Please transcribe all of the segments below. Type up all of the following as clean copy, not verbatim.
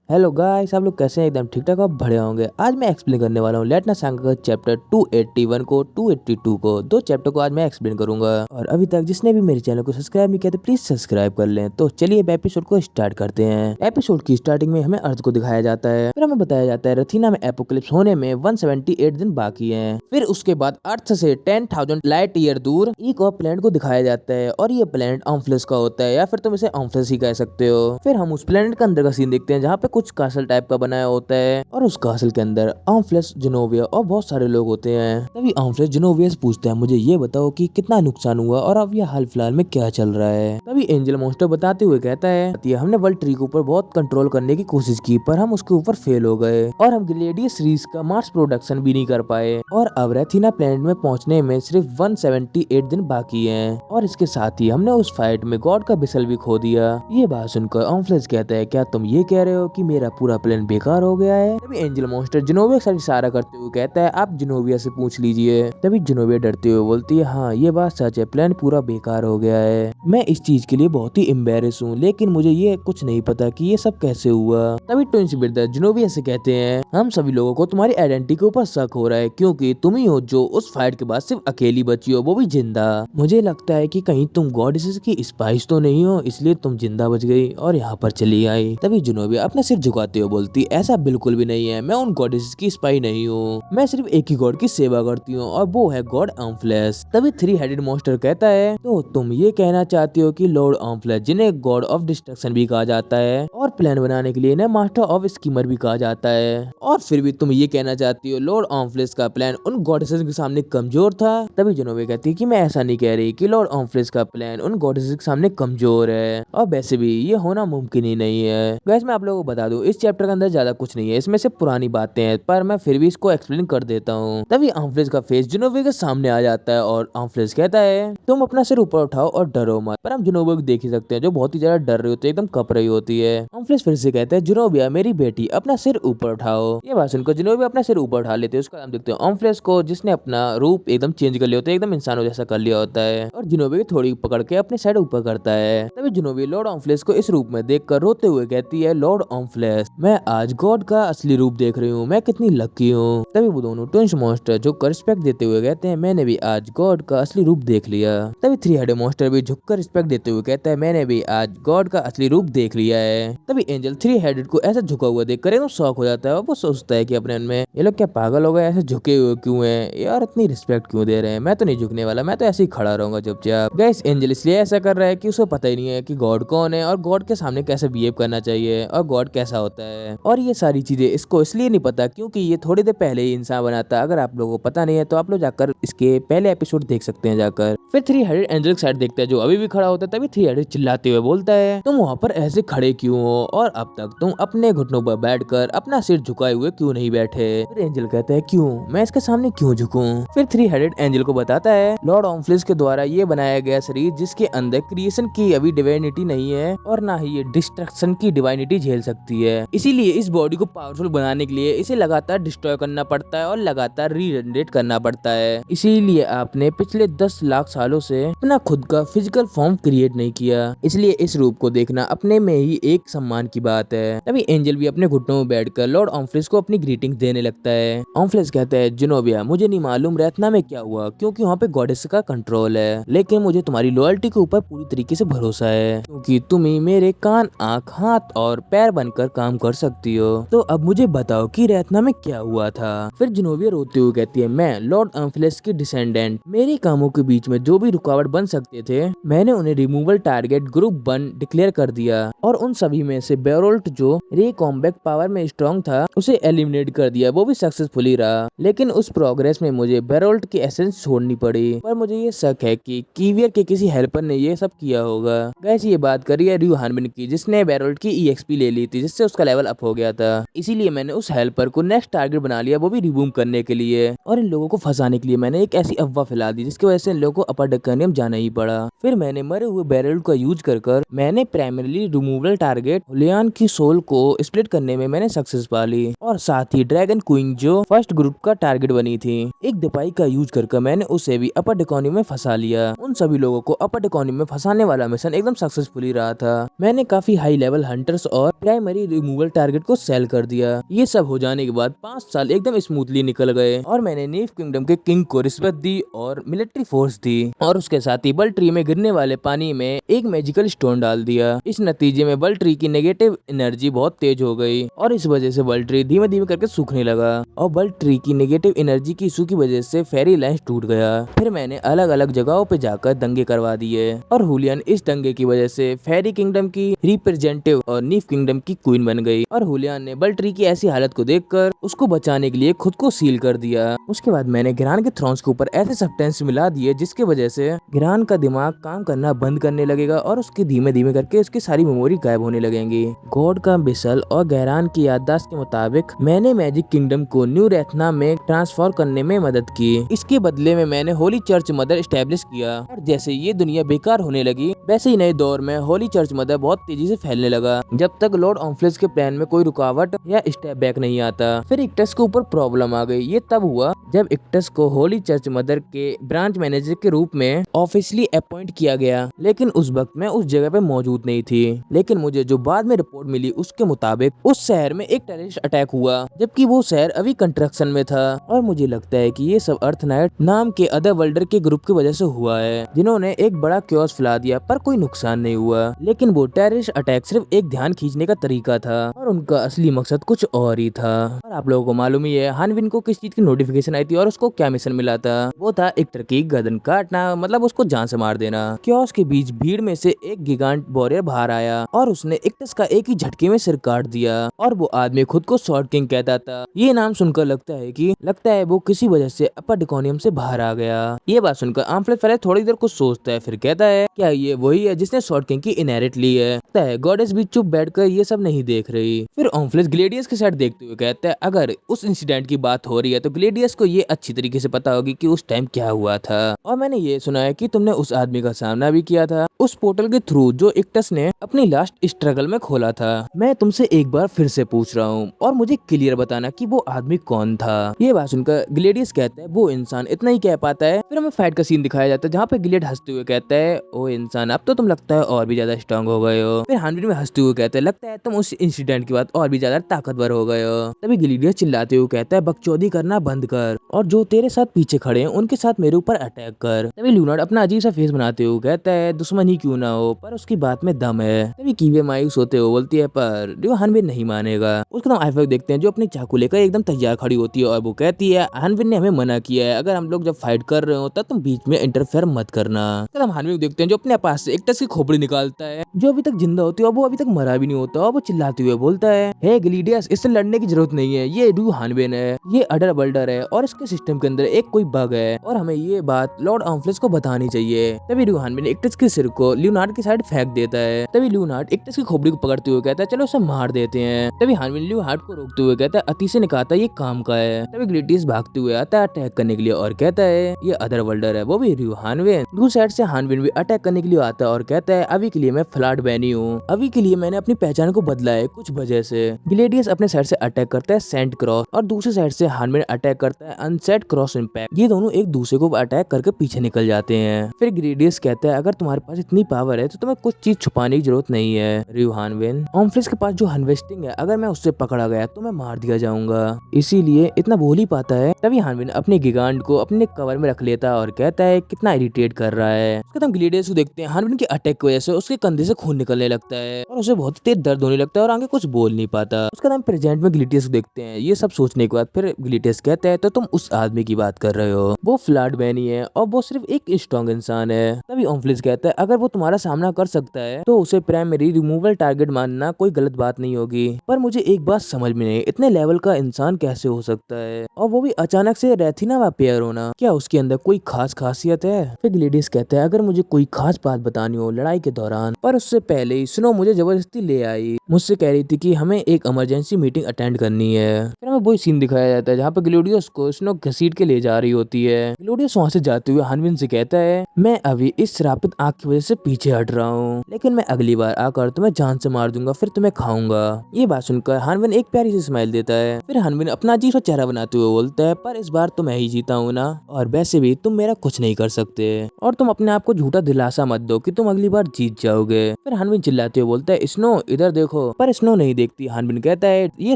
Hello guys, आप लोग कैसे हैं? एकदम ठीक ठाक और बढ़िया होंगे। आज मैं एक्सप्लेन करने वाला हूँ लेटना सांगा का चैप्टर 281 को 282 को। दो चैप्टर को आज मैं एक्सप्लेन करूंगा। और अभी तक जिसने भी मेरे चैनल को सब्सक्राइब नहीं किया तो प्लीज सब्सक्राइब कर लें। तो चलिए एपिसोड को स्टार्ट करते हैं। एपिसोड की स्टार्टिंग में हमें अर्थ को दिखाया जाता है, फिर हमें बताया जाता है रथीना में एपोकलिप्स होने में 178 दिन बाकी है। फिर उसके बाद अर्थ से 10,000 लाइट ईयर दूर एक और प्लेनेट को दिखाया जाता है और ये प्लेनेट ऑम्फ्लेस का होता है, या फिर तुम इसे ऑम्फ्लेस ही कह सकते हो। फिर हम उस प्लेनेट के अंदर का सीन देखते हैं जहाँ पे कुछ कासल टाइप का बनाया होता है और उस कासल के अंदर ऑम्फ्लेस, जिनोविया और बहुत सारे लोग होते हैं। तभी ऑम्फ्लेस जिनोविया से पूछता है, मुझे ये बताओ कि कितना नुकसान हुआ और अब ये हाल फिलहाल में क्या चल रहा है। तभी एंजल मॉन्स्टर बताते हुए कहता है, हमने वर्ल्ड ट्री के ऊपर बहुत कंट्रोल करने की कोशिश की पर हम उसके ऊपर फेल हो गए और हम ग्लेडियस रीस का मार्स प्रोडक्शन भी नहीं कर पाए और अब रेथिना प्लेनेट में पहुंचने में सिर्फ 178 दिन बाकी है और इसके साथ ही हमने उस फाइट में गॉड का बिसल भी खो दिया। ये बात सुनकर ऑम्फ्लेस कहता है, क्या तुम ये कह रहे हो कि मेरा पूरा प्लान बेकार हो गया है? तभी एंजल मॉन्स्टर जिनोविया के साथ इशारा करते हुए कहता है, आप जिनोविया से पूछ लीजिए। तभी जिनोविया डरते हुए बोलती है, हाँ ये बात सच है, प्लान पूरा बेकार हो गया है। मैं इस चीज के लिए बहुत ही एम्बेरस हूँ, लेकिन मुझे ये कुछ नहीं पता कि ये सब कैसे हुआ। तभी ट्विंस ब्रदर जिनोविया से कहते हैं, हम सभी लोगों को तुम्हारी आइडेंटिटी के ऊपर शक हो रहा है क्योंकि तुम ही हो जो उस फाइट के बाद सिर्फ अकेली बची हो, वो भी जिंदा। मुझे लगता है कि कहीं तुम गॉडेसेस की स्पाइस तो नहीं हो, इसलिए तुम जिंदा बच गई और यहाँ पर चली आई। तभी जिनोविया अपना सिर झुकाते हुए बोलती, ऐसा बिल्कुल भी नहीं है, मैं उन गॉडेसेस की स्पाई नहीं हूँ, मैं सिर्फ एक ही गॉड की सेवा करती हूँ और वो है गॉड ऑम्फ्लेस। तभी 3 हेडेड मॉन्स्टर कहता है, तो तुम ये कहना चाहती हो कि लॉर्ड ऑम्फ्लेस, जिन्हें गॉड ऑफ डिस्ट्रक्शन भी कहा जाता है और प्लान बनाने के लिए इन्हें मास्टर ऑफ स्कीमर भी कहा जाता है, और फिर भी तुम ये कहना चाहती हो लॉर्ड ऑम्फ्लेस का प्लान उन गॉडेसेस के सामने कमजोर था? तभी जिनोविया कहती है कि मैं ऐसा नहीं कह रही कि लॉर्ड ऑम्फ्लेस का प्लान उन गॉडेसेस के सामने कमजोर है, और वैसे भी ये होना मुमकिन ही नहीं है। वैसे मैं आप लोगों को बता दूं, इस चैप्टर के अंदर ज्यादा कुछ नहीं है, इसमें से पुरानी बातें हैं, पर मैं फिर भी इसको एक्सप्लेन कर देता हूँ। तभी ऑम्फ्लेस का फेस जिनोविया के सामने आ जाता है और ऑम्फ्लेस कहता है, तुम अपना सिर ऊपर उठाओ और डरो मत। पर हम जिनोविया को देख ही सकते हैं जो बहुत ही ज्यादा डर रही होती है, एकदम कप रही होती है। ऑम्फ्लेस फिर से कहता है, जिनोविया मेरी बेटी अपना सिर ऊपर उठाओ। ये बात सुनकर जिनोविया अपना सिर ऊपर उठा लेते हैं। उसका हम देखते हैं ऑम्फ्लेस को, जिसने अपना रूप एकदम चेंज कर लिया होता है, एकदम इंसानों जैसा कर लिया होता है और जिनोविया की थोड़ी पकड़ के अपने साइड ऊपर करता है। तभी जिनोविया लॉर्ड ऑम्फ्लेस को इस रूप में देखकर रोते हुए कहती है, लॉर्ड ऑम्फ्लेस, मैं आज गॉड का असली रूप देख रही हूँ, मैं कितनी लकी हूँ। तभी वो दोनों ट्विंस मॉन्स्टर झुककर रिस्पेक्ट देते हुए कहते हैं, मैंने भी आज गॉड का असली रूप देख लिया। तभी 3 हेडेड मॉन्स्टर भी झुककर रिस्पेक्ट देते हुए कहता है, मैंने भी आज गॉड का असली रूप देख लिया है। तभी एंजल 3 हेडेड को ऐसा झुका हुआ देखकर एकदम शॉक हो जाता है और वो सोचता है कि अपने मन में, ये लोग क्या पागल हो गए, ऐसे झुके हुए क्यों हैं यार, इतनी रिस्पेक्ट क्यों दे रहे हैं, मैं तो नहीं झुकने वाला, मैं तो ऐसे ही खड़ा रहूंगा चुपचाप। गाइस एंजल इसलिए ऐसा कर रहा है कि उसे पता ही नहीं है कि गॉड कौन है और गॉड के सामने कैसे बिहेव करना चाहिए और गॉड कैसा होता है, और ये सारी चीजें इसको इसलिए नहीं पता क्योंकि ये थोड़ी देर पहले ही इंसान बना था। अगर आप लोगों को पता नहीं है तो आप लोग जाकर इसके पहले एपिसोड देख सकते हैं जाकर। फिर 3 हेडेड एंजल साइड देखता है जो अभी भी खड़ा होता है। तभी 3 हेडेड चिल्लाते हुए बोलता है, तुम वहाँ पर ऐसे खड़े क्यों हो और अब तक तुम अपने घुटनों पर बैठकर अपना सिर झुकाए हुए क्यों नहीं बैठे? फिर एंजल कहता है, क्यों, मैं इसके सामने क्यों झुकूं? फिर 3 हेडेड एंजल को बताता है, लॉर्ड ऑम्फ्लेस के द्वारा ये बनाया गया शरीर जिसके अंदर क्रिएशन की अभी डिवाइनिटी नहीं है और ना ही ये डिस्ट्रक्शन की डिवाइनिटी झेल सकती है, इसीलिए इस बॉडी को पावरफुल बनाने के लिए इसे लगातार डिस्ट्रॉय करना पड़ता है और लगातार रीजनरेट करना पड़ता है। इसीलिए आपने पिछले 10 लाख सालों से अपना खुद का फिजिकल फॉर्म क्रिएट नहीं किया, इसलिए इस रूप को देखना अपने में ही एक सम्मान की बात है। तभी एंजल भी अपने घुटनों में बैठकर लॉर्ड ऑम्फ्लेस को अपनी ग्रीटिंग देने लगता है। ऑम्फ्लेस कहता है, जिनोविया मुझे नहीं मालूम रेथना में क्या हुआ क्योंकि वहाँ पे गॉडेस का कंट्रोल है, लेकिन मुझे तुम्हारी लॉयल्टी के ऊपर पूरी तरीके से भरोसा है क्योंकि तुम ही मेरे कान, आँख, हाथ और पैर बनकर काम कर सकती हो। तो अब मुझे बताओ कि रेथना में क्या हुआ था? फिर जिनोविया रोते हुए कहती है, मैं लॉर्ड ऑम्फ्लेस की डिसेंडेंट, मेरे कामों के बीच में जो भी रुकावट बन सकते थे मैंने उन्हें रिमूवल टारगेट ग्रुप 1 डिक्लेयर कर दिया और उन सभी में से बेरोल्ट जो रे कॉम्बैक्ट पावर में स्ट्रॉन्ग था उसे एलिमिनेट कर दिया, वो भी सक्सेसफुली रहा। लेकिन उस प्रोग्रेस में मुझे बेरोल्ट की एसेंस छोड़नी पड़ी, पर मुझे ये शक है कि कीवियर के किसी हेल्पर ने ये सब किया होगा। गैस ये बात करी है र्यू हानबिन की, जिसने बेरोल्ट की ईएक्सपी ले ली थी जिससे उसका लेवल अप हो गया था, इसीलिए मैंने उस हेल्पर को नेक्स्ट टारगेट बना लिया, वो भी रिमूव करने के लिए, और इन लोगों को फंसाने के लिए मैंने एक ऐसी अफवाह फैला दी जिसकी वजह से इन लोगों को अपर डेक्कनियम जाना ही पड़ा। फिर मैंने मरे हुए बेरोल्ट का यूज कर मैंने प्राइमरीली रिमूवल टारगेट हुलियान की सोल को स्प्लिट करने में मैंने सक्सेस पा ली, और साथ ही ड्रैगन क्वीन जो फर्स्ट ग्रुप का टारगेट बनी थी, एक दपाई का यूज कर मैंने उसे भी अपर डेकोनियम में फंसा लिया। उन सभी लोगों को अपर डेकोनियम में फंसाने वाला मिशन एकदम सक्सेसफुली रहा था। मैंने काफी हाई लेवल हंटर्स और प्राइमरी मेरी रिमूवल टारगेट को सेल कर दिया। ये सब हो जाने के बाद 5 साल एकदम स्मूथली निकल गए और मैंने नीफ किंगडम के किंग को रिश्वत दी और मिलिट्री फोर्स दी और उसके साथ ही बल ट्री में गिरने वाले पानी में एक मैजिकल स्टोन डाल दिया। इस नतीजे में बल ट्री की नेगेटिव एनर्जी बहुत तेज हो गई और इस वजह से बल ट्री धीमे धीमे करके सूखने लगा और बल ट्री की नेगेटिव एनर्जी की इशू की वजह से फेरी लाइन टूट गया। फिर मैंने अलग अलग जगहों पे जाकर दंगे करवा दिए और हुलियन इस दंगे की वजह से फेरी किंगडम की रिप्रेजेंटेटिव और नीफ किंगडम की क्वीन बन गई और हुलियन ने बल ट्री की ऐसी हालत को देखकर उसको बचाने के लिए खुद को सील कर दिया। उसके बाद मैंने गिरान के थ्रोन्स के ऊपर ऐसे सब्सटेंस मिला दिए जिसकी वजह से गिरान का दिमाग काम करना बंद करने लगेगा और उसकी धीमे धीमे करके उसकी सारी मेमोरी गायब होने लगेंगी। गॉड का बिसल और गहरान की याददाश्त के मुताबिक मैंने मैजिक किंगडम को न्यू रेथना में ट्रांसफॉर्म करने में मदद की। इसके बदले में मैंने होली चर्च मदर स्टैब्लिश किया और जैसे ये दुनिया बेकार होने लगी वैसे ही नए दौर में होली चर्च मदर बहुत तेजी से फैलने लगा जब तक लॉर्ड ऑम्फ्लिस के प्लान में कोई रुकावट या स्टेप बैक नहीं आता। फिर इक्टस के ऊपर प्रॉब्लम आ गई। ये तब हुआ जब इक्टस को होली चर्च मदर के ब्रांच मैनेजर के रूप में ऑफिशियली अपॉइंट किया गया, लेकिन उस वक्त मैं उस जगह पे मौजूद नहीं थी। लेकिन मुझे जो बाद में रिपोर्ट मिली उसके मुताबिक उस शहर में एक टेररिस्ट अटैक हुआ जबकि वो शहर अभी कंस्ट्रक्शन में था और मुझे लगता है कि ये सब अर्थ नाइट नाम के अदर वर्ल्डर के ग्रुप की वजह से हुआ है जिन्होंने एक बड़ा क्योस फैला दिया पर कोई नुकसान नहीं हुआ। लेकिन वो टेररिस्ट अटैक सिर्फ एक ध्यान खींचने का तरीका था और उनका असली मकसद कुछ और ही था। और आप लोगों को मालूम ही है हानविन को किस चीज की नोटिफिकेशन आई थी और उसको क्या मिशन मिला था। वो था एक की गर्दन काटना, मतलब उसको जान से मार देना। क्योस के बीच भीड़ में से एक गिगांट वॉरियर बाहर आया और उसने इक्टस का एक ही झटके में सिर काट दिया और वो आदमी खुद को शॉर्ट किंग कहता था। ये नाम सुनकर लगता है वो किसी वजह से अपर डिकोनियम से बाहर आ गया। ये बात सुनकर आम्फ्लेस पहले थोड़ी देर कुछ सोचता है फिर कहता है क्या ये वही है जिसने शॉर्ट किंग की इनहेरिट ली है। गॉडेस भी चुप बैठकर ये सब नहीं देख रही। फिर ऑम्फ्लेस ग्लेडियस के साइड देखते हुए कहता है अगर उस इंसिडेंट की बात हो रही है तो ग्लेडियस को ये अच्छी तरीके से पता होगी कि उस टाइम क्या हुआ था और मैंने ये सुना है कि तुमने उस आदमी का सामना भी किया था उस पोर्टल के थ्रू जो इक्टस ने अपनी लास्ट स्ट्रगल में खोला था। मैं तुमसे एक बार फिर से पूछ रहा हूँ और मुझे क्लियर बताना कि वो आदमी कौन था। ये बात सुनकर ग्लेडियस कहता है वो इंसान इतना ही कह पाता है। फिर हमें फाइट का सीन दिखाया जाता है जहाँ पे ग्लेड हंसते हुए कहता है ओ इंसान अब तो तुम लगता है और भी ज्यादा स्ट्रांग हो गए हो। फिर हानविन में हंसते हुए कहते हैं लगता है तुम उस इंसिडेंट के बाद और भी ज्यादा ताकतवर हो गए हो। तभी ग्लेडियस चिल्लाते हुए कहता है बकचोदी करना बंद कर और जो तेरे साथ पीछे खड़े हैं उनके साथ मेरे ऊपर अटैक कर। तभी ल्यूनार्ड अपना अजीब सा फेस बनाते हुए कहता है दुश्मन ही क्यों ना हो पर उसकी बात में दम है। तभी कीवे मायूस होते हुए बोलती है पर हानविन नहीं मानेगा। उसको हम आइफक देखते हैं जो अपनी चाकू लेकर एकदम तैयार खड़ी होती है और वो कहती है हानविन ने हमें मना किया है अगर हम लोग जब फाइट कर रहे हो तब तुम बीच में इंटरफेयर मत करना। तब हम हानविन देखते हैं जो अपने पास से इक्टस की खोपड़ी निकालता है जो अभी तक जिंदा होती है और वो अभी तक मरा भी नहीं होता और वो चिल्लाते हुए बोलता है हे ग्लेडियस इससे लड़ने की जरूरत नहीं है, ये रू हानविन है, ये अडर बल्डर है और इसके सिस्टम के अंदर एक कोई बग है और हमें ये बात लॉर्ड ऑम्फ्लिस को बतानी चाहिए। तभी रू हानविन इक्टस के सिर को ल्यूनार्ड की साइड फेंक देता है। तभी ल्यूनार्ड इक्टस की खोपड़ी को पकड़ते हुए कहता है चलो उसे मार देते हैं। तभी हानविन ल्यूनार्ड को रोकते हुए कहता है अति से निकालता ये काम का है। तभी ग्लेडियस भागते हुए आता है अटैक करने के लिए और कहता है ये अदर वर्ल्डर है वो भी रू हानविन। दूसरी साइड से हानविन भी अटैक करने के लिए आता है और कहता है अभी के लिए मैं फ्लड बैनी हूँ, अभी के लिए मैंने अपनी पहचान को बदला है कुछ वजह से। ग्लेडियस अपने साइड से अटैक करता है सेंट क्रॉस और दूसरी साइड से हानविन अटैक करता है अनसेट क्रॉस इम्पैक्ट। ये दोनों एक दूसरे को अटैक करके पीछे निकल जाते हैं। फिर ग्लेडियस कहता है अगर तुम्हारे पास इतनी पावर है तो तुम्हें कुछ चीज छुपाने की जरूरत नहीं है रू हानविन। ऑम्फ्लिस के पास जो हार्वेस्टिंग है अगर मैं उससे पकड़ा गया तो मैं मार दिया जाऊंगा, इसीलिए इतना बोल ही पाता है। तभी हानविन अपने गिगांट को अपने कवर में रख लेता है और कहता है कितना इरिटेट कर रहा है। उसके बाद हम ग्लेडियस को देखते हैं हानविन के अटैक की वजह से उसके कंधे से खून निकलने लगता है और उसे बहुत तेज दर्द होने लगता है और आगे कुछ बोल नहीं पाता। उसके बाद हम प्रेजेंट में ग्लेडियस को देखते हैं। ये सब सोचने के बाद फिर ग्लेडियस कहता है तो तुम उस आदमी की बात कर रहे हो, वो फ्लड बैनी है और वो सिर्फ एक स्ट्रॉन्ग इंसान है। तभी ऑम्फ्लिस कहता है अगर वो तुम्हारा सामना कर सकता है तो उसे प्राइमरी रिमूवल टारगेट मानना कोई गलत बात नहीं होगी, पर मुझे एक बात समझ में नहीं इतने लेवल का इंसान कैसे हो सकता है और वो भी अचानक से रेथिना व पेयर होना, क्या उसके अंदर कोई खास खासियत है। फिर ग्लेडियस कहता है अगर मुझे कोई खास बात बतानी हो लड़ाई के दौरान, पर उससे पहले ही स्नो मुझे जबरदस्ती ले आई, मुझसे कह रही थी कि हमें एक इमरजेंसी मीटिंग अटेंड करनी है। फिर हमें वही सीन दिखाया जाता है जहाँ पे ग्लेडियस को स्नो घसीट के ले जा रही होती है। ग्लेडियस वहाँ से जाते हुए हानविन से कहता है मैं अभी इस श्रापित आग की वजह से पीछे हट रहा हूँ, लेकिन मैं अगली बार आकर तुम्हें जान से मार दूंगा फिर तुम्हें खाऊंगा। ये बात सुनकर हानविन एक प्यारी सी स्माइल देता है। फिर हानविन अपना अजीब सा चेहरा बनाते हुए बोलता है पर इस बार तो मैं ही जीता हूँ ना, और वैसे भी तुम मेरा कुछ नहीं कर सकते और तुम अपने आप को झूठा दिलासा मत दो कि तुम अगली बार जीत जाओगे। फिर हानबिन चिल्लाते हुए बोलता है स्नो इधर देखो, पर स्नो नहीं देखती। हानबिन कहता है ये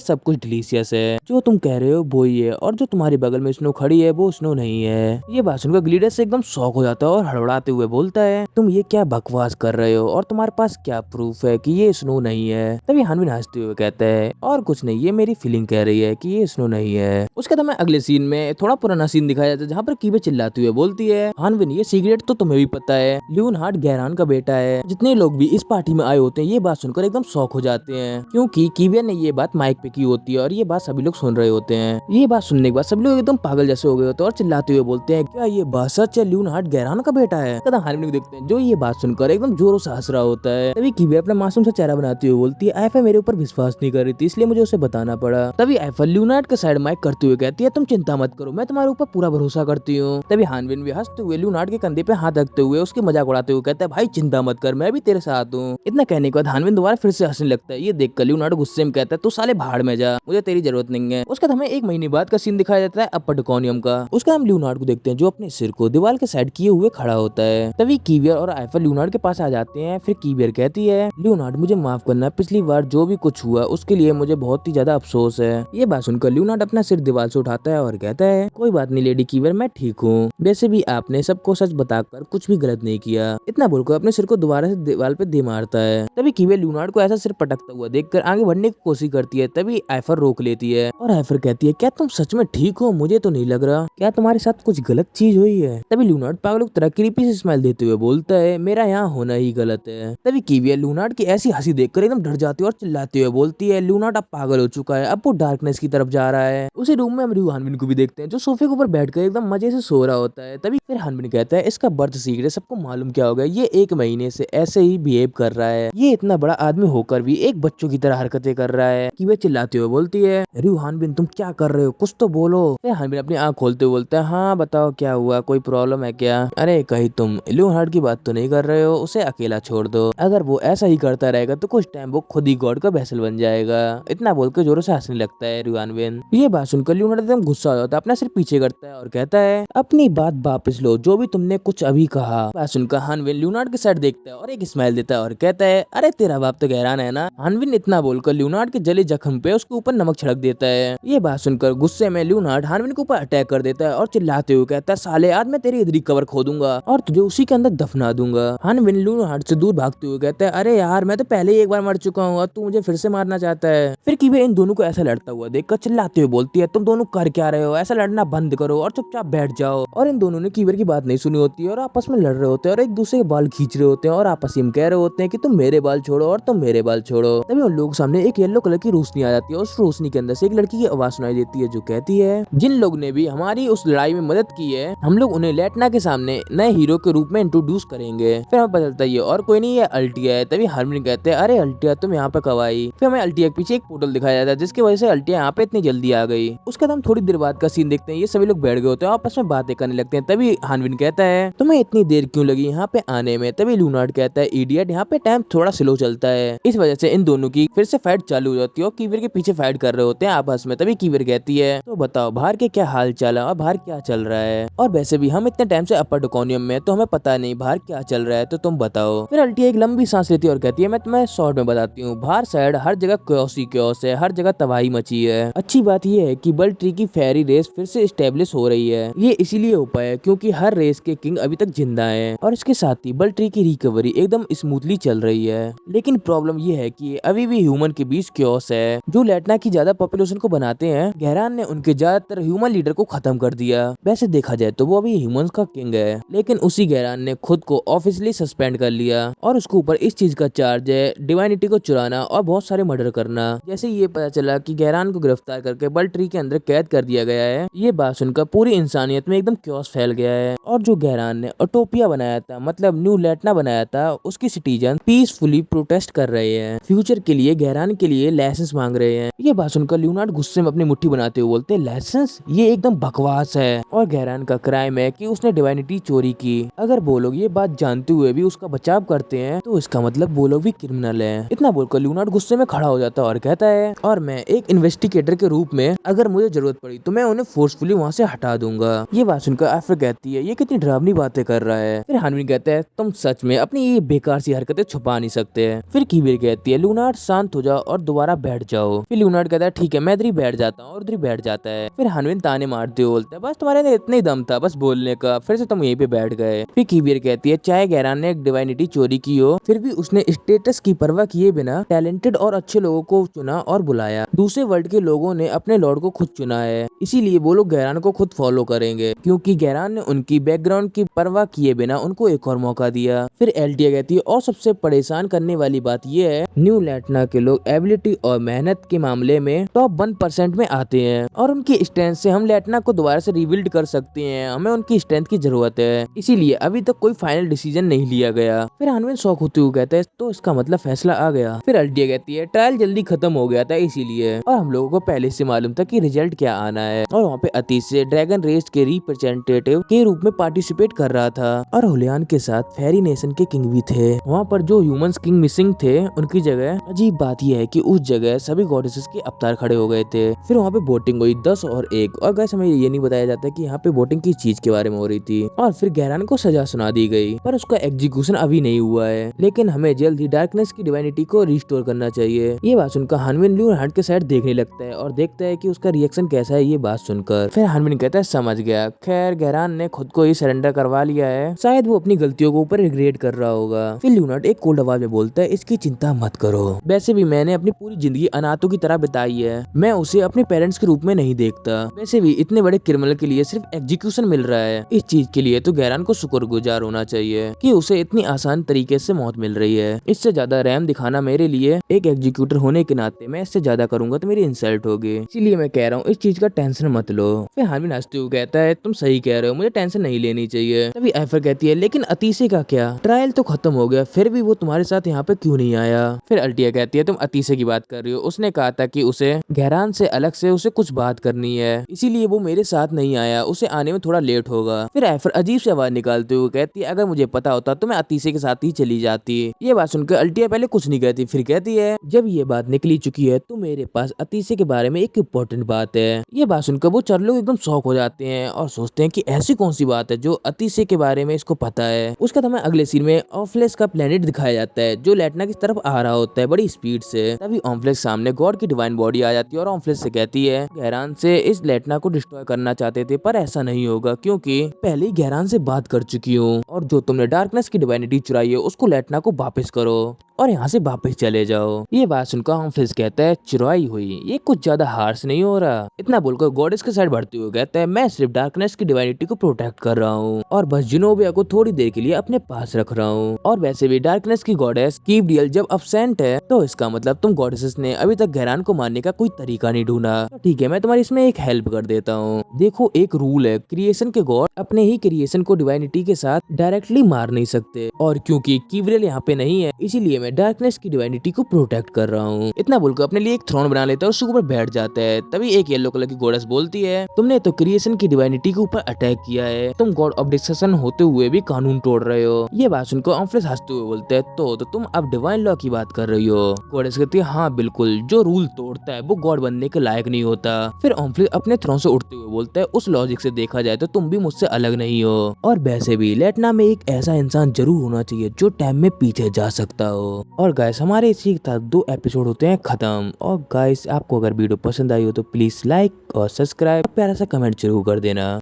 सब कुछ डिलीशियस है, जो तुम कह रहे हो वो ही है, और जो तुम्हारे बगल में स्नो खड़ी है वो स्नो नहीं है। ये बात सुनकर ग्लिडर से एकदम शॉक हो जाता है और हड़बड़ाते हुए बोलता है तुम ये क्या बकवास कर रहे हो और तुम्हारे पास क्या प्रूफ है कि ये स्नो नहीं है। तभी हानबिन हंसते हुए कहता है और कुछ नहीं, ये मेरी फीलिंग कह रही है कि ये स्नो नहीं है। उसके बाद हमें अगले सीन में थोड़ा पुराना सीन दिखाया जाता है जहाँ पर कीबे चिल्लाती हुए बोलती है हानबिन ये सीक्रेट तो तुम्हें भी पता है, लियोनहार्ड गैरान का बेटा है। जितने लोग भी इस पार्टी में आए होते हैं ये बात सुनकर एकदम शॉक हो जाते हैं, क्योंकि कीबे ने ये बात माइक पे की होती है और ये बात सभी लोग सुन रहे होते हैं। ये बात सुनने के बाद सभी लोग एकदम पागल जैसे हो गए होते हैं और चिल्लाते हुए बोलते हैं क्या ये बात सच है, लियोनहार्ड गैरान का बेटा है। तब हानबिन को देखते हैं जो ये बात सुनकर एकदम जोरों से हंस रहा होता है। तभी कीबे अपना मासूम सा चेहरा बनाते हुए बोलती है आइफा मेरे ऊपर विश्वास नहीं कर रही थी, इसलिए मुझे उसे बताना पड़ा। तभी आइफा लियोनहार्ड के साइड माइक करते हुए कहती है तुम चिंता मत करो, मैं तुम्हारे ऊपर पूरा भरोसा करती हूँ। तभी हानबिन भी हंसते हुए लियोनहार्ड के कंधे पे हाथ रखते हुए उसके मजाक उड़ाते हुए कहता है भाई चिंता मत कर, मैं भी तेरे साथ हूँ। इतना कहने के बाद हानबिन दोबारा फिर से हंसने लगता है। ये देखकर लियोनहार्ड गुस्से में कहता है तू साले भाड़ में जा, मुझे तेरी जरूरत नहीं है। उसके बाद हमें 1 महीने बाद का सीन दिखाया जाता है अपर ड्रकोनियम का। उसका हम लियोनहार्ड को देखते हैं जो अपने सिर को दीवार के साइड किए हुए खड़ा होता है। तभी कीवियर और आइफा लियोनहार्ड के पास आ जाते हैं। फिर कीवियर कहती है लियोनहार्ड मुझे माफ करना, पिछली बार जो भी कुछ हुआ उसके लिए मुझे बहुत ही ज्यादा अफसोस है। ये बात सुनकर लियोनहार्ड अपना सिर दीवार से उठाता है और कहता है कोई बात नहीं लेडी कीवियर, मैं ठीक हूँ, वैसे भी आपने सबको सच बताकर कुछ भी गलत नहीं किया। इतना बोलकर अपने सिर को दोबारा से दीवार पे दे मारता है। तभी कीवियर लियोनहार्ड को ऐसा सिर पटकता हुआ देखकर आगे बढ़ने की कोशिश करती है। तभी आइफर रोक लेती है और आइफर कहती है क्या तुम सच में ठीक हो, मुझे तो नहीं लग रहा, क्या तुम्हारे साथ कुछ गलत चीज हुई है। तभी लियोनहार्ड पागल की तरह क्रीपी से स्माइल देते हुए बोलता है मेरा यहाँ होना ही गलत है। तभी कीवियर लियोनहार्ड की ऐसी हंसी देखकर एकदम डर जाती है और चिल्लाते हुए बोलती है लियोनहार्ड अब पागल हो चुका है, अब वो डार्कनेस की तरफ जा रहा है। उसी रूम में हम रियो हानबिन को भी देखते हैं जो सोफे के ऊपर बैठकर एकदम मजे से सो रहा होता है। तभी फिर हानबिन कहता है इसका बर्थ सीक्रेट सबको मालूम क्या होगा, ये 1 महीने से ऐसे ही बिहेव कर रहा है, ये इतना बड़ा आदमी होकर भी एक बच्चों की तरह हरकतें कर रहा है। कीवियर चिल्लाते हुए बोलती है रियो हानबिन तुम क्या कर रहे हो, कुछ तो बोलो। फिर हानबिन अपनी आंख खोलते हुए बोलता है हाँ बताओ क्या हुआ, कोई प्रॉब्लम है क्या। अरे कहीं तुम लियोनहार्ड की बात तो नहीं कर रहे हो, उसे अकेला छोड़ दो, अगर वो ऐसा ही करता रहेगा तो कुछ टाइम वो खुद ही गॉड का वैसल बन जाएगा। इतना बोलकर जोरों से हंसने लगता है रियो हानबिन। ये बात सुनकर लियोनहार्ड एकदम गुस्सा हो जाता है, अपना सिर पीछे करता है और कहता है अपनी बात वापस लो, जो भी तुमने कुछ अभी कहा। बात सुनकर हानबिन लियोनहार्ड के साइड देखता है और एक स्माइल देता है और कहता है अरे तेरा बाप तो गहरान है ना। हानबिन इतना बोलकर लियोनहार्ड के जले जख्म पे उसके ऊपर नमक छिड़क देता है। ये बात सुनकर गुस्से में लियोनहार्ड हानबिन के ऊपर अटैक कर देता है और चिल्लाते हुए कहता है साले आज मैं तेरी इधरी कवर खोदूंगा और तुझे उसी के अंदर दफना दूंगा। हानबिन लियोनहार्ड से दूर भागते हुए कहता है अरे यार मैं तो पहले ही एक बार मर चुका हूँ और तू मुझे फिर से मारना चाहता है। फिर कीवियर इन दोनों को ऐसा लड़ता हुआ देखकर चिल्लाते हुए बोलती है तुम दोनों कर क्या रहे हो, ऐसा लड़ना बंद करो और चुपचाप बैठ जाओ। और इन दोनों ने कीवियर की बात नहीं सुनी होती है और आपस में लड़ रहे होते हैं और एक दूसरे के बाल खींच रहे होते हैं और आपस में कह रहे होते हैं कि तुम मेरे बाल छोड़ो और तुम मेरे बाल छोड़ो। तभी उन लोगों के सामने एक येलो कलर की रोशनी आ जाती है। उस रोशनी के अंदर से एक लड़की की आवाज सुनाई देती है जो कहती है जिन लोग ने भी हमारी उस लड़ाई में मदद की है हम लोग उन्हें लेटना के सामने नए हीरो के रूप में इंट्रोड्यूस करेंगे। फिर हमें पता चलता है और कोई नहीं है अल्टिया है। तभी हारमोनी कहते हैं अरे अल्टिया तुम यहाँ पे कब आई। फिर हमें अल्टिया के पीछे एक पोर्टल दिखाया जाता है जिसकी वजह से अल्टिया यहाँ पे इतनी जल्दी आ गई। उसके बाद हम थोड़ी देर बाद का सीन देखते हैं, ये सभी लोग बैठ गए होते हैं आपस में बातें करने लगते हैं। तभी हानबिन कहता है तुम्हें इतनी देर क्यों लगी यहाँ पे आने में। तभी लियोनहार्ड कहता है इडियट यहाँ पे टाइम थोड़ा स्लो चलता है। इस वजह से इन दोनों की फिर से फाइट चालू हो जाती है और कीवियर के पीछे फाइट कर रहे होते हैं आपस में। तभी कीवियर कहती है तो बताओ बाहर के क्या हाल चाल है और बाहर क्या चल रहा है, और वैसे भी हम इतने टाइम से अपर ड्रकोनियम में तो हमें पता नहीं बाहर क्या चल रहा है, तो तुम बताओ। फिर अल्टिया एक लंबी सांस लेती है और कहती है मैं तुम्हें शॉर्ट में बताती हूँ, बाहर साइड हर जगह क्योस ही क्योस है, हर जगह तबाही मची है। अच्छी बात यह है कि बल्ट ट्री की फेरी रेस फिर से स्टेब्लिश हो रही है। ये इसीलिए हो पाया क्योंकि हर रेस के किंग अभी तक जिंदा है और इसके साथ ही बल्ट ट्री की रिकवरी एकदम स्मूथली चल रही है। लेकिन प्रॉब्लम ये है कि अभी भी ह्यूमन के बीच क्योस है जो लेटना की ज्यादा पॉपुलेशन को बनाते हैं। गहरान ने उनके ज्यादातर ह्यूमन लीडर को खत्म कर दिया। वैसे देखा जाए तो वो अभी ह्यूमंस का किंग है, लेकिन उसी गहरान ने खुद को ऑफिशियली सस्पेंड कर लिया और उसके ऊपर इस चीज का चार्ज है डिवाइनिटी को चुराना और बहुत सारे मर्डर करना। जैसे ये पता चला कि गहरान को गिरफ्तार करके बल्ट ट्री के अंदर कैद कर दिया गया है, ये बात सुनकर पूरी इंसानियत में एकदम क्योस फैल गया है। और जो गहरान ने ओटोपिया बनाया था मतलब न्यू लेटना बनाया था उसकी सिटीजन पीसफुली प्रोटेस्ट कर रहे हैं, फ्यूचर के लिए गहरान के लिए लाइसेंस मांग रहे हैं। ये बात सुनकर लियोनार्ड गुस्से में अपनी मुट्ठी बनाते हुए बोलते, लाइसेंस? ये एकदम बकवास है और गैरान का क्राइम है कि उसने डिवाइनिटी चोरी की। अगर वो लोग ये बात जानते हुए भी उसका बचाव करते हैं तो इसका मतलब वो लोग भी क्रिमिनल हैं। इतना बोलकर लियोनार्ड गुस्से में खड़ा हो जाता है और कहता है, और मैं एक इन्वेस्टिगेटर के रूप में अगर मुझे जरूरत पड़ी तो मैं उन्हें फोर्सफुली वहाँ से हटा दूंगा। ये बात सुनकर आइफर कहती है, ये कितनी डरावनी बातें कर रहा है। फिर हानविन कहता है, तुम सच में अपनी ये बेकार सी हरकतें छुपा नहीं सकते। फिर कीविर कहती है, लियोनार्ड शांत हो जाओ और दोबारा बैठ जाओ। फिर लियोनार्ड कहता है, ठीक है मैं इधर ही बैठ जाता हूँ, और उधर ही बैठ जाता है। फिर हानविन ताने मारते हुए बोलता है, बस तुम्हारे अंदर इतना ही दम था बस बोलने का, फिर से तुम यहीं पे बैठ गए। फिर कीविर कहती है, चाहे गैरान ने एक डिवाइनिटी चोरी की हो फिर भी उसने स्टेटस की परवाह किए बिना टैलेंटेड और अच्छे लोगों को चुना और बुलाया। दूसरे वर्ल्ड के लोगों ने अपने लॉर्ड को खुद चुना है, इसीलिए वो लोग गैरान को खुद फॉलो करेंगे क्योंकि गैरान ने उनकी बैकग्राउंड की परवाह किए बिना उनको एक और मौका दिया। फिर एल्टिया कहती है, और सबसे परेशान करने वाली बात ये है, न्यू लैटना के लोग एबिलिटी और मेहनत के मामले में टॉप 1% में आते हैं और उनकी स्ट्रेंथ से हम लैटना को दोबारा से रिबिल्ड कर सकते हैं। हमें उनकी स्ट्रेंथ की जरूरत है, इसीलिए अभी तक कोई फाइनल डिसीजन नहीं लिया गया। फिर हानविन शॉक होते हुए कहता है, तो इसका मतलब फैसला आ गया। फिर अल्टिया कहती है, ट्रायल जल्दी खत्म हो गया था इसीलिए, और हम लोगों को पहले से मालूम था कि रिजल्ट क्या आना है। और वहाँ पे अतीश से ड्रैगन रेस के रिप्रेजेंटेटिव के रूप में पार्टिसिपेट कर रहा था और हुलियान के साथ फेरी नेशन के किंग भी थे। वहाँ पर जो ह्यूमंस किंग मिसिंग थे उनकी जगह, अजीब बात यह है कि उस जगह सभी गॉडेसेस के अवतार खड़े हो गए थे। फिर वहाँ पे वोटिंग हुई 10 और 1, और गाइस हमें ये नहीं बताया जाता कि यहाँ पे वोटिंग किस चीज के बारे में हो रही थी। और फिर गैरान को सजा सुना दी गई पर उसका एग्जीक्यूशन अभी नहीं हुआ है, लेकिन हमें जल्द ही डार्कनेस की डिवाइनिटी को रिस्टोर करना चाहिए। ये बात सुनकर हानविन लियोनार्ड के साइड देखने लगता है और देखता है कि उसका रिएक्शन कैसा है ये बात सुनकर। फिर हानविन कहता है, समझ गया, खैर गैरान ने खुद को ही सरेंडर करवा लिया है, शायद वो अपनी गलतियों को ऊपर रिग्रेट कर रहा होगा। फिर लियोनार्ड एक कोल्ड आवाज में बोलता है, इसकी चिंता मत करो, वैसे भी मैंने अपनी पूरी जिंदगी अनाथों की तरह बिताई है, मैं उसे अपने पेरेंट्स के रूप में नहीं देखता। वैसे भी इतने बड़े क्रिमिनल के लिए सिर्फ एग्जीक्यूशन मिल रहा है, इस चीज के लिए तो गैरान को शुक्रगुजार होना चाहिए कि उसे इतनी आसान तरीके से मौत मिल रही है। इससे ज्यादा रहम दिखाना मेरे लिए एक एग्जीक्यूटर होने के नाते मैं इससे ज्यादा करूंगा तो मेरी इंसल्ट होगी, इसीलिए मैं कह रहा हूँ इस चीज का टेंशन मत लो। फिर हानविन हंसते हुए कहता है, तुम सही कह रहे हो, मुझे टेंशन नहीं लेनी चाहिए। तभी आइफर कहती है, लेकिन अतीशे का क्या, ट्रायल तो खत्म हो गया, फिर भी वो तुम्हारे साथ यहाँ पे क्यों नहीं आया। फिर अल्टिया कहती है, तुम अतीशे की बात कर रही हो, उसने कहा था कि उसे गैरान से अलग से उसे कुछ बात करनी है, इसीलिए वो मेरे साथ नहीं आया, उसे आने में थोड़ा लेट होगा। फिर आइफर अजीब से आवाज निकालते हुए कहती है, अगर मुझे पता होता तो मैं अतीशे के साथ ही चली जाती। ये बात सुनकर अल्टिया पहले कुछ नहीं कहती, फिर कहती है, जब ये बात निकली चुकी है तो मेरे पास अतीशे के बारे में एक इम्पोर्टेंट बात है। ये बात सुनकर वो चार लोग एकदम शॉक हो जाते हैं और सोचते हैं कि ऐसी कौन सी बात है जो अतीशे के बारे में इसको पता है। उसका तो हमें अगले सीन में ऑम्फ्लेक्स का प्लेनेट दिखाया जाता है जो लैटना की तरफ आ रहा होता है बड़ी स्पीड से। तभी ऑम्फ्लेक्स सामने गॉड की डिवाइन बॉडी आ जाती है और ऑम्फ्लेक्स से कहती है, गैरान से इस लैटना को डिस्ट्रॉय करना चाहते थे पर ऐसा नहीं होगा क्योंकि पहले ही गैरान से बात कर चुकी हूँ, और जो तुमने डार्कनेस की डिवाइनिटी चुराई है उसको लैटना को वापस करो और यहाँ से वापस चले जाओ। ये बात सुनकर ऑम्फ्लेक्स कहता है, चुराई हुई, ये कुछ ज्यादा हार्श नहीं हो रहा। इतना बोलकर गॉडेस के साइड बढ़ते हुए कहता है, मैं सिर्फ डार्कनेस की डिवाइनिटी को प्रोटेक्ट कर रहा हूँ और बस जिनोबिया को थोड़ी देर के लिए अपने पास रख रहा हूँ, और वैसे भी डार्कनेस की गॉडेस कीवरियल जब अब्सेंट है तो इसका मतलब तुम गॉडेसेस ने अभी तक गैरान को मारने का कोई तरीका नहीं ढूंढा। तो ठीक है, मैं तुम्हारी इसमें एक हेल्प कर देता हूँ। देखो एक रूल है, क्रिएशन के गॉड अपने ही क्रिएशन को डिवाइनिटी के साथ डायरेक्टली मार नहीं सकते, और क्योंकि कीवरियल यहाँ पे नहीं है इसीलिए मैं डार्कनेस की डिवाइनिटी को प्रोटेक्ट कर रहा हूँ। इतना बोलकर अपने लिए एक थ्रोन बना लेता है और उसके ऊपर बैठ जाता है। तभी एक येलो कलर की गॉडेस बोलती है, तुमने तो क्रिएशन की डिवाइनिटी के ऊपर अटैक किया है, तुम गॉड ऑफ डिस्कशन होते हुए भी कानून तोड़ रहे हो। ये बात सुनकर ऑम्फ्लेक्स हंसते हुए बोलते हैं, तो तुम अब डिवाइन लॉ की बात कर रही हो। गॉडेस कहती है, हाँ बिल्कुल, जो रूल तोड़ता है वो गॉड बनने के लायक नहीं होता। फिर ऑम्फ्लेक्स अपने थ्रोन से उठते हुए बोलता है, उस लॉजिक से देखा जाए तो तुम भी मुझसे अलग नहीं हो, और वैसे भी लैटना में एक ऐसा इंसान जरूर होना चाहिए जो टाइम में पीछे जा सकता हो। और गाइस हमारे इसी के साथ 2 एपिसोड होते हैं खत्म। और गाइस आपको अगर वीडियो पसंद आई हो तो प्लीज लाइक और सब्सक्राइब, प्यारा सा कमेंट जरूर कर देना।